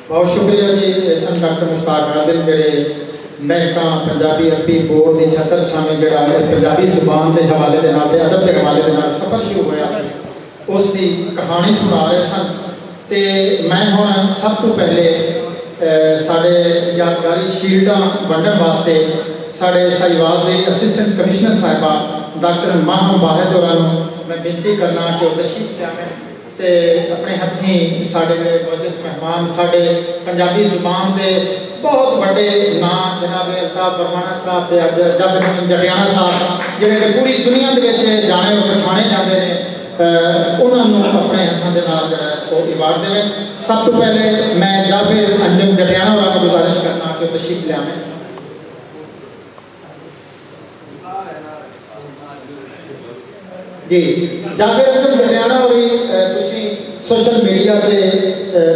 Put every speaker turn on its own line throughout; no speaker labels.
बहुत शुक्रिया जी सन डॉक्टर मुश्ताक आदिल जेडे महका पंजाबी अरबी बोर्ड की छत्र छावे जो पंजाबी जुबान के हवाले के नाल अदब के हवाले के नाल सफ़र शुरू होया उसकी कहानी सुना रहे सन। तो मैं हुण सब तो पहले साढ़े यादगारी शील्डां वंडण वास्ते साढ़े साहिवाल के असिस्टेंट कमिश्नर साहिबा डॉक्टर माह वाहिद होरां मैं बेनती करना कि वह तशरीफ लियावें ते अपने हथीं साढ़े मोअज़्ज़ज़ मेहमान साढ़े पंजाबी जुबान के बहुत बड़े नाम जनाब अल्ताफ बरमाना साहब के अज जाफर जटियाना साहब जिहड़े कि पूरी दुनिया के जाने और पछाणे जाते हैं उन्होंने अपने हाथों के नाल जो अवार्ड देवे। सब तो पहले मैं जाफर अंजुम जटियाना वाला गुजारिश करना कि तशरीफ लियावें। जी जाफर अंजुम जटियाना और सोशल मीडिया से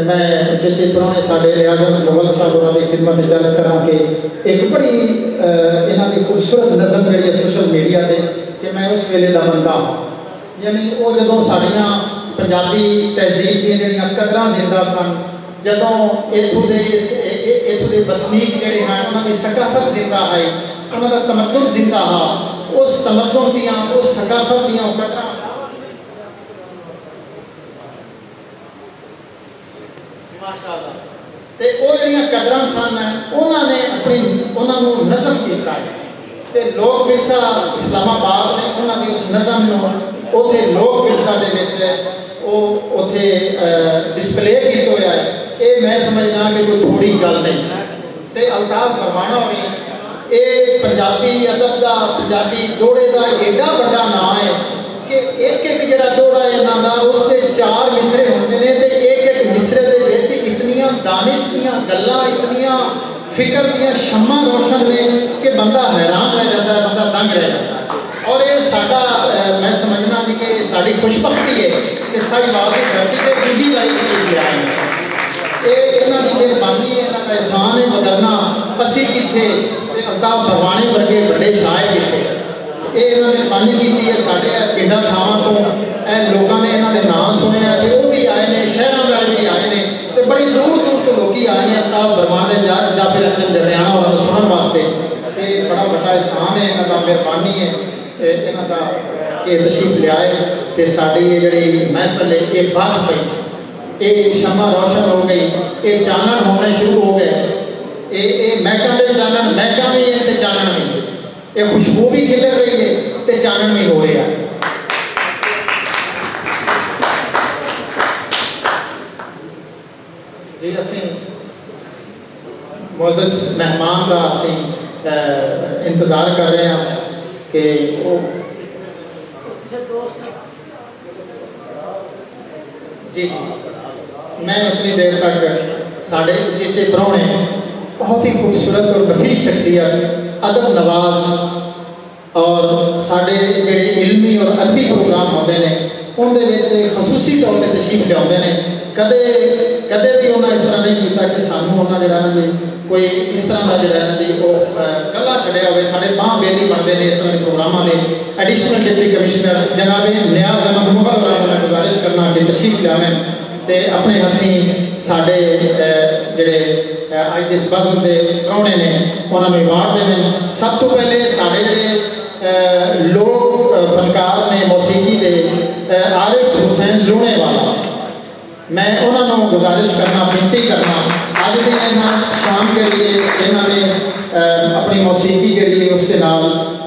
मैं चेचे पुराने साढ़े रियाजत मुगल साहब उन्होंने खिदमत दर्ज करा कि एक बड़ी इन्हों की खूबसूरत नज़म जी सोशल मीडिया से कि मैं उस वेले का बंदा हाँ, यानी वो जो साड़ियाँ पंजाबी तहजीब दी कदर जिंदा सन, जदों इतों के बसनीक जोड़े हैं उन्होंने सकाफत जिंदा है, उन्होंने तमद्दुन जिंदा हा, उस तमद्दुन दियाँ उस सकाफत दियाँ कदर माशाअल्लाह ते वो जिहड़ियां कदरां सन उन्होंने अपनी उन्होंने नज़म किया ते लोक विरसा इस्लामाबाद ने उन्होंने उस नज़म को उथे लोक विरसा दे विच उथे डिस्पले किया होया है। ये मैं समझना कि कोई थोड़ी गल नहीं ते अल्ताफ बरमाना होनी ये पंजाबी अदब का पंजाबी दोड़े का एडा बड़ा नाम है कि एक एक जिहड़ा दोड़ा है इन्हां दा उसके 4 मिसरे होंदे ने ते एक एक मिसरे दे विच इतनियां दानिश दियां गल्लां इतनियां फिक्र दियां शम्मा रोशन ने कि बंदा हैरान रह जाता है, बंदा दंग रह जाता है। और ये साडा मैं समझना जी कि साड़ी खुशबख्ती है कि सारी बात की धरती से दूजी बारी तशरीफ लिया है। ये इन्हां दी मेहरबानी है, इन्हां दा एहसान है, वगरना असीं किथे ते अल्ताफ बरवानी वर्गे बड़े शायर किथे ये इन्होंने मेहरबानी की है। साढ़े पिंडा थावां तो लोगों ने इन्हों के नाम सुने कि वो भी आए हैं, शहरों वाले भी आए हैं तो बड़ी दूर दूर तो लोग आए हैं अल्ताफ बरमान के जाफर अंजुम जटियाना और सुनने वास्ते। तो बड़ा बड़ा एहसान है, इन्हों का मेहरबानी है इन्हों का कि तशरीफ लियाए तो साड़ी जी महफल है ये बध पई, ये शमा रोशन हो गई, ये चानण होने शुरू हो गए, ये महका के चानण महका भी है तो चानण भी है, ये खुशबू भी खिलर रही है तो चानण भी हो रहा है। जी असी मोअज़्ज़ज़ मेहमान का असी इंतज़ार कर रहे हैं कि वो जी मैं उतनी देर तक साढ़े उचेचे प्राहुणे बहुत ही खूबसूरत और नफीस शख्सियत अदब नवाज और साढ़े जोड़े इल्मी और अदबी प्रोग्राम होते हैं उनके खसूसी तौर पर तशरीफ लिया ने कदे कदे भी उन्हें इस तरह नहीं किया कि सानू उन्हें जो जी कोई इस तरह का जोड़ा है जी वो कला छड़िया हो साढ़े बाह बेली बनते हैं इस तरह के प्रोग्रामों के। एडिशनल डिप्टी कमिश्नर जनाब न्याज अहमद मुगल और मैं गुजारिश करना कि तशरीफ लियावें तो अपने हथीं साढ़े जोड़े अज इस बज़म के प्राहुणे ने उन्होंने अवार्ड देने। सब तो पहले साढ़े जोड़े लोक फनकार ने मौसीकी के आरिफ हुसैन लूणे वाला मैं उन्होंने गुजारिश करना बेनती करना अज के शाम के लिए इन्होंने अपनी मौसीकी जी उसके नाल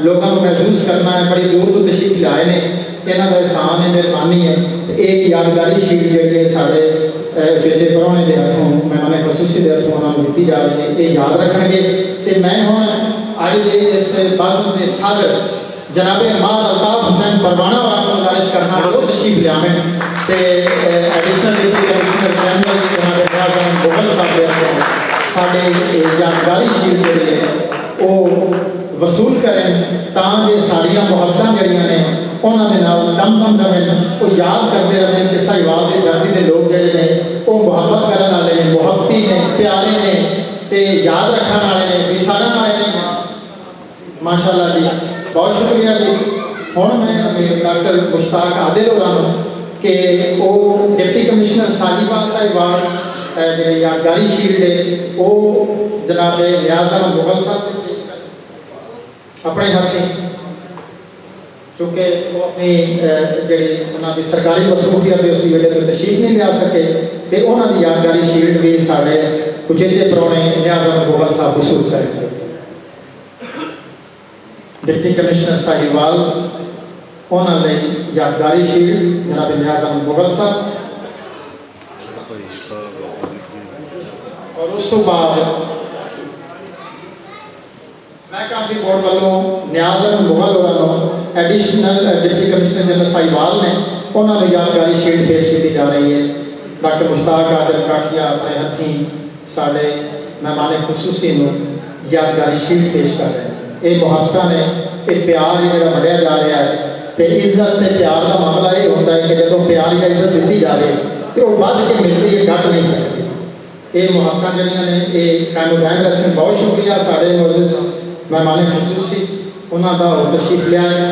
लोगों को महसूस करना है, बड़ी दूर दूर तशरीफ लाए ने, इन्हों का एहसान है, मेहरबानी है। तो एक यादगारी शीट जी साढ़े चेचे प्राहुणे के हथों मेहमान खसूसी के हथों उन्होंने दी जा रही है, ये याद रखेंगे। तो मैं हूँ अज के इस बज़म के सदर जनाबे माद अल्ताफ हुसैन परवाना वाला गुजारिश करना वो तशरीफ लियावें तो एडिशनल डिप्टी कमिश्नर जनरल जनाबे न्याज अहमद मुगल साहब साढ़े यादगारी शीट जी वो वसूल करें ताकि साड़ियाँ मुहब्बतां जड़ियाँ ने उन्होंने दम दम रहें, वो याद करते रहें कि साहिवाल की धरती के लोग जोड़े ने वो मुहब्बत करने वाले ने, मुहब्बती ने, प्यारे ने, तो याद रखने वाले ने, विसारन वाले ने। माशाअल्लाह जी बहुत शुक्रिया जी। हुण मैं डॉक्टर मुश्ताक आदिल होरां कि वो डिप्टी कमिश्नर साहिवाल का अवार्ड जी यादगारी शील्ड है वो जनाब नियाज़ अहमद मुगल साहब ने पेश कर अपने हथी, चूँकि वो अपनी जी उन्होंने सरकारी मसरूफियत उस वजह से तशरीफ नहीं लिया सके, तो उन्होंने यादगारी शील्ड भी साढ़े उचेचे परौने नियाज़ अहमद मुगल साहब वसूल करेंगे। डिप्टी कमिश्नर साहिवाल उन्होंने यादगारी शील्ड जनाब नियाज़ अहमद मुगल साहब, और उस तो बाद मैं काफ़ी बोर्ड वालों नियाज़ अहमद मुगल और additional deputy commissioner general Sahiwal ने उन्होंने यादगारी शील्ड पेश की जा रही है। डॉक्टर मुश्ताक आदिल काठिया अपने हथी साढ़े मेहमान खुसूसी यादगारी शील्ड पेश कर रहे हैं। ये मुहब्बत ने ये प्यार जो वढ़िया जा रहा है, तो इज्जत से प्यार का मामला ये होता है कि जो प्यार या इज्जत दी जाए तो वह बढ़ के मिलती है, घट नहीं सकती। ये मुहब्बत जड़ियाँ ने ये कायम दायम रस्म। बहुत शुक्रिया साढ़े मोअज़्ज़ज़ मेहमान खुसूसी उन्हों का तशरीफ लिया है।